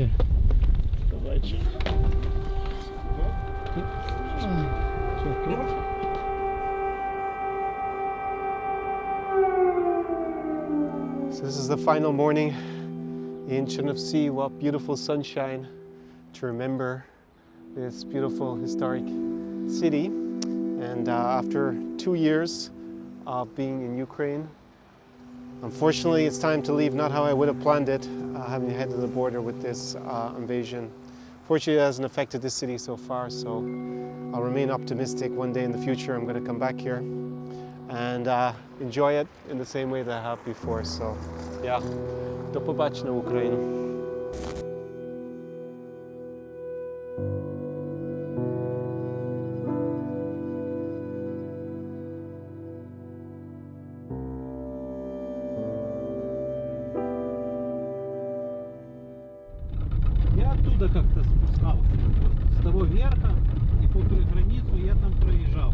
Okay. Давайте. So this is the final morning in Chernovtsi. What beautiful sunshine to remember this beautiful historic city. And after 2 years of being in Ukraine, unfortunately it's time to leave. Not how I would have planned it, having headed to the border with this invasion. Fortunately, it hasn't affected this city so far, so I'll remain optimistic. One day in the future I'm going to come back here and enjoy it in the same way that I have before. So yeah, до побачення, Україна. Я оттуда как-то спускался, с того верха, и по границу я там проезжал.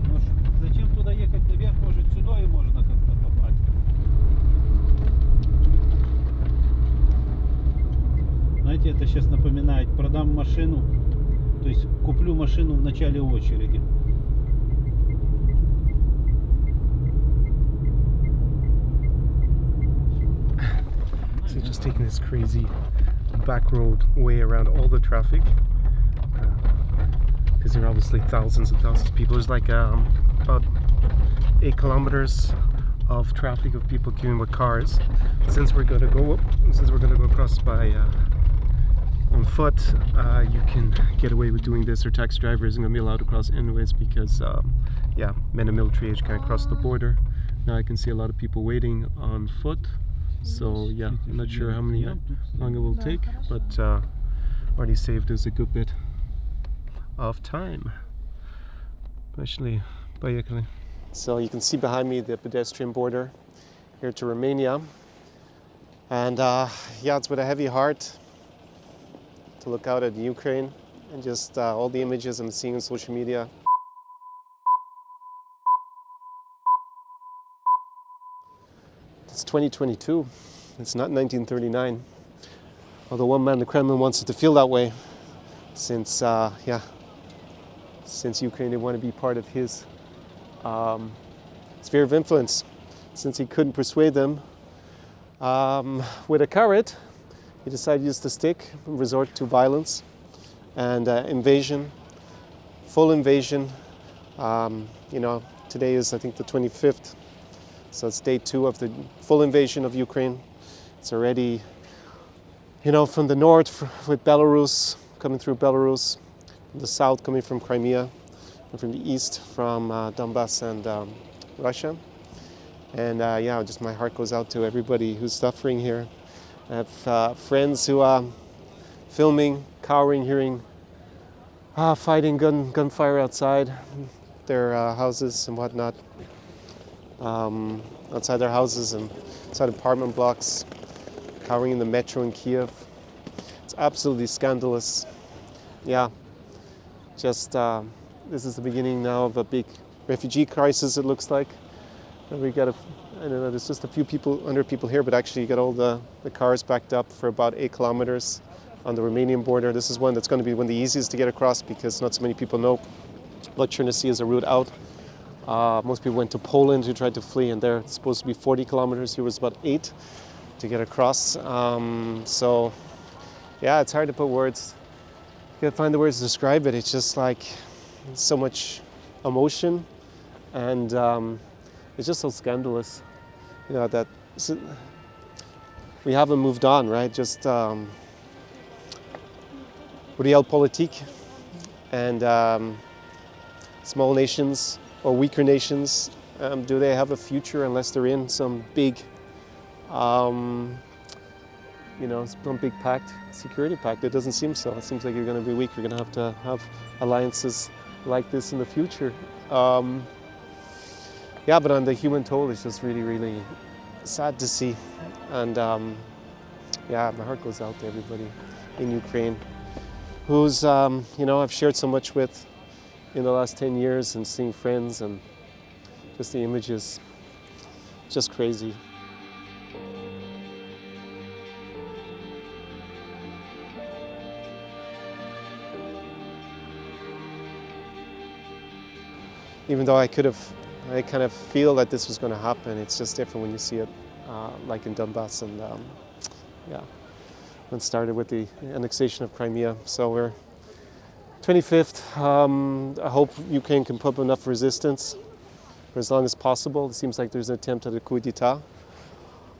Но зачем туда ехать наверх, может сюда и можно как-то попасть. Знаете, это сейчас напоминает, продам машину, то есть куплю машину в начале очереди. So just taking this crazy back road way around all the traffic, because there are obviously thousands and thousands of people. There's like about 8 kilometers of traffic of people queuing with cars. Since we're going to go across by on foot, you can get away with doing this, or taxi driver isn't going to be allowed to cross anyways, because yeah, men of military age can't cross the border. Now I can see a lot of people waiting on foot. So yeah, I'm not sure how long it will take, but already saved us a good bit of time. Especially поехали. So you can see behind me the pedestrian border here to Romania, and yeah, it's with a heavy heart to look out at Ukraine and just all the images I'm seeing on social media. It's 2022, it's not 1939. Although one man in the Kremlin wants it to feel that way, since yeah, since Ukraine, they want to be part of his sphere of influence. Since he couldn't persuade them with a carrot, he decided to use the stick and resort to violence and invasion, full invasion. You know, today is, I think, the 25th. So it's day 2 of the full invasion of Ukraine. It's already, you know, from the north with Belarus, coming through Belarus, from the south coming from Crimea, and from the east from Donbass and Russia. And yeah, just my heart goes out to everybody who's suffering here. I have friends who are filming, cowering, hearing fighting, gunfire outside their houses and whatnot. Outside their houses and outside apartment blocks, cowering in the metro in Kiev. It's absolutely scandalous. Yeah, just this is the beginning now of a big refugee crisis, it looks like. And we got I don't know, there's just a few hundred people here, but actually you got all the cars backed up for about 8 kilometers on the Romanian border. This is one that's going to be one of the easiest to get across, because not so many people know about Chernovtsi as a route out. Most people went to Poland who tried to flee, and there it's supposed to be 40 kilometers. Here was about 8 to get across. So yeah, it's hard to put words. You gotta find the words to describe it. It's just like so much emotion, and it's just so scandalous. You know, that we haven't moved on, right? Just realpolitik, and small nations or weaker nations, do they have a future unless they're in some big, you know, some big pact, security pact? It doesn't seem so. It seems like you're going to be weak. You're going to have alliances like this in the future. Yeah, but on the human toll, it's just really, really sad to see. And yeah, my heart goes out to everybody in Ukraine who's, you know, I've shared so much with in the last 10 years, and seeing friends, and just the images, just crazy. even though I kind of feel that this was going to happen. It's just different when you see it, like in Donbass, and yeah, when it started with the annexation of Crimea. So we're 25th. I hope Ukraine can put up enough resistance for as long as possible. It seems like there's an attempt at a coup d'etat,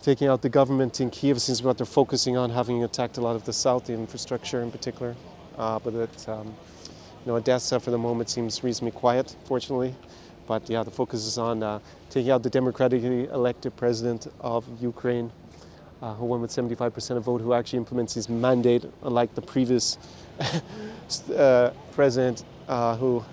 taking out the government in Kiev. It seems what they're focusing on, having attacked a lot of the south, the infrastructure in particular. But Odessa for the moment seems reasonably quiet, fortunately. But yeah, the focus is on taking out the democratically elected president of Ukraine, who won with 75% of vote, who actually implements his mandate, unlike the previous president who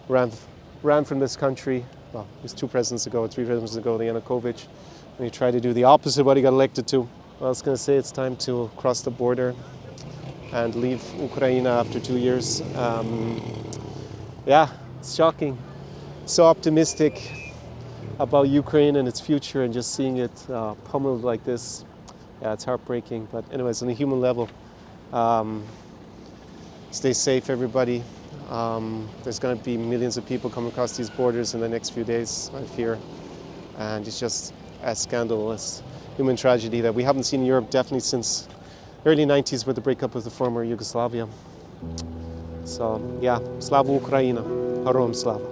ran from this country. Well, it was 3 presidents ago, the Yanukovych, and he tried to do the opposite of what he got elected to. Well, I was going to say it's time to cross the border and leave Ukraine after 2 years. Yeah, it's shocking. So optimistic about Ukraine and its future, and just seeing it pummeled like this, yeah, it's heartbreaking. But anyways, on a human level, stay safe, everybody. There's going to be millions of people coming across these borders in the next few days, I fear. And it's just a scandalous human tragedy that we haven't seen in Europe definitely since early 90s with the breakup of the former Yugoslavia. So yeah, Slava Ukraina, Heroям Slava.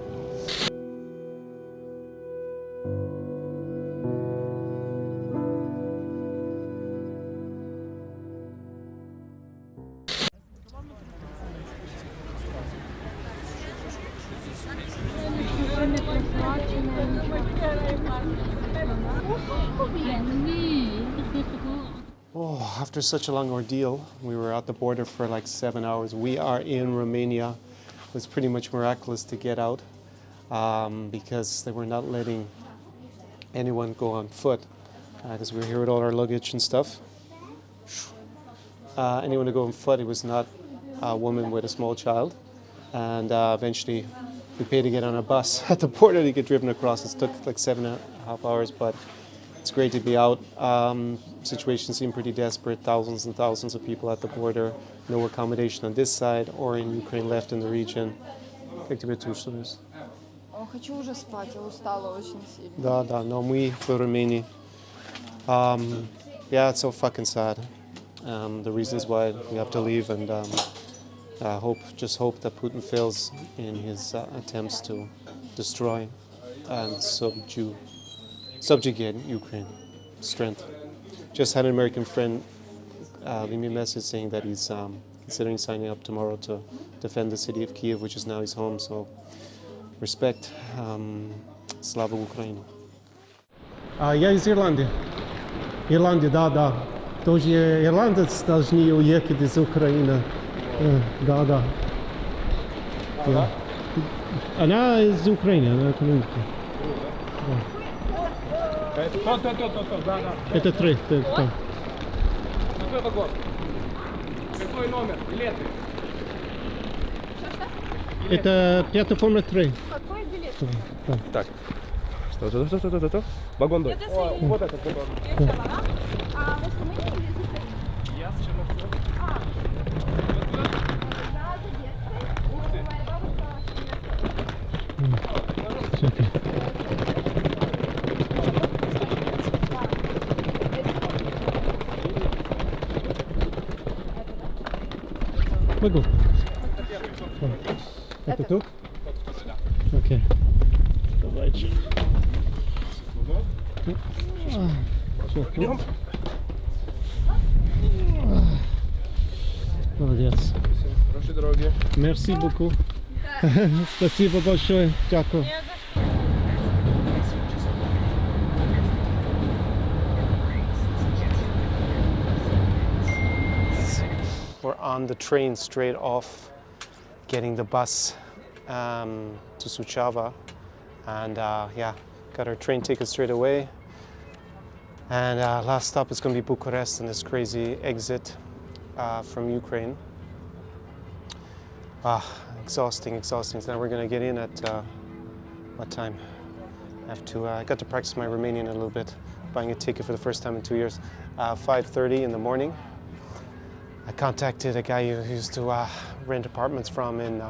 Oh, after such a long ordeal, we were at the border for like 7 hours. We are in Romania. It was pretty much miraculous to get out because they were not letting anyone go on foot because we were here with all our luggage and stuff. Anyone to go on foot, it was not a woman with a small child. And eventually we paid to get on a bus at the border to get driven across. It took like 7.5 hours, but it's great to be out. Situation seemed pretty desperate. Thousands and thousands of people at the border. No accommodation on this side or in Ukraine left in the region. Как тебе чувствуешь? Хочу уже спать, я устала очень сильно. Да, но мы в Romania. Yeah, it's so fucking sad. The reasons why we have to leave, and just hope that Putin fails in his attempts to destroy and subjugate Ukraine. Strength. Just had an American friend leave me a message saying that he's considering signing up tomorrow to defend the city of Kiev, which is now his home. So respect. Slava Ukraini. Я из Ирландии. Ирландия, да. Тоже ирландец должны уехать из Украины. Да. Она из Украины, она экономика. Да. Это 3. Какой вагон? Какой номер? Билеты? Это платформа 3. Какой билет? Так. Что? Вагон дой. Вот этот вагон. А вы с Румынии или из Украины? Я с Черновцова. Я из Одессы. Моя бабушка с Одессы. Могу. Это тут? Окей. Давайте. Идем? Молодец. Хорошей дороги. Merci beaucoup. Спасибо большое. Дякую. We're on the train straight off, getting the bus to Suceava, and got our train ticket straight away. And last stop is going to be Bucharest and this crazy exit from Ukraine. Exhausting. So now we're going to get in at what time? I got to practice my Romanian a little bit, buying a ticket for the first time in 2 years. 5:30 in the morning. I contacted a guy who used to rent apartments from in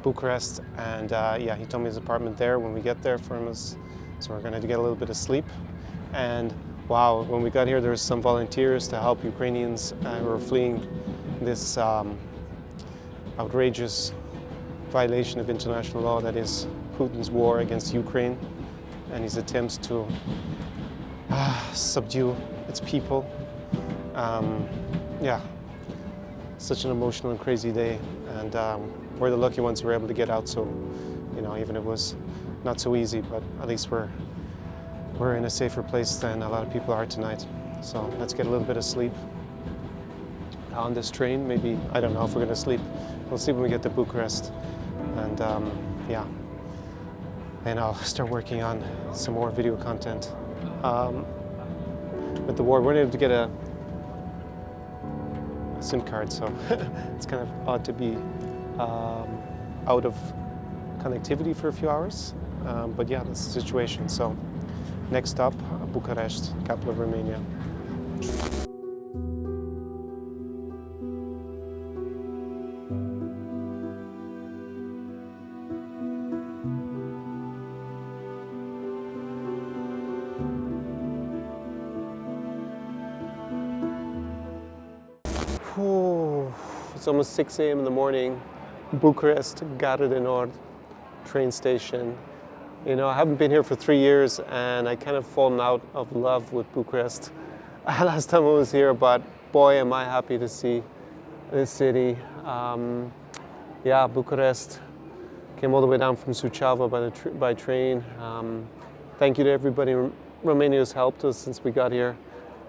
Bucharest, and yeah, he told me his apartment there when we get there for him is, so we're going to get a little bit of sleep. And wow, when we got here, there was some volunteers to help Ukrainians who are fleeing this outrageous violation of international law, that is Putin's war against Ukraine and his attempts to subdue its people. Yeah, such an emotional and crazy day, and we're the lucky ones who were able to get out. So, you know, even if it was not so easy, but at least we're in a safer place than a lot of people are tonight. So let's get a little bit of sleep on this train. Maybe, I don't know if we're going to sleep. We'll see when we get to Bucharest, and yeah, then I'll start working on some more video content. With the war, we're able to get a SIM card, so it's kind of odd to be out of connectivity for a few hours, but yeah, that's the situation. So next stop, Bucharest, capital of Romania. It's almost 6 a.m. in the morning. Bucharest, Gare de Nord train station. You know, I haven't been here for 3 years, and I kind of fallen out of love with Bucharest last time I was here, but boy, am I happy to see this city. Yeah, Bucharest. Came all the way down from Suceava by train. Thank you to everybody in Romania who's helped us since we got here.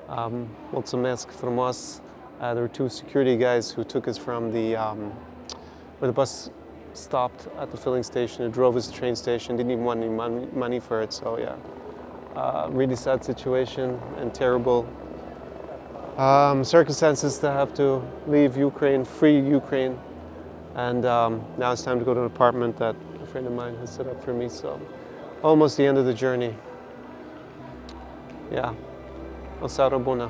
Mulțumesc frumos. There were 2 security guys who took us from where the bus stopped at the filling station, who drove us to the train station, didn't even want any money for it, so yeah. Really sad situation and terrible circumstances to have to leave Ukraine, free Ukraine. And now it's time to go to an apartment that a friend of mine has set up for me, so almost the end of the journey. Yeah, o seară bună.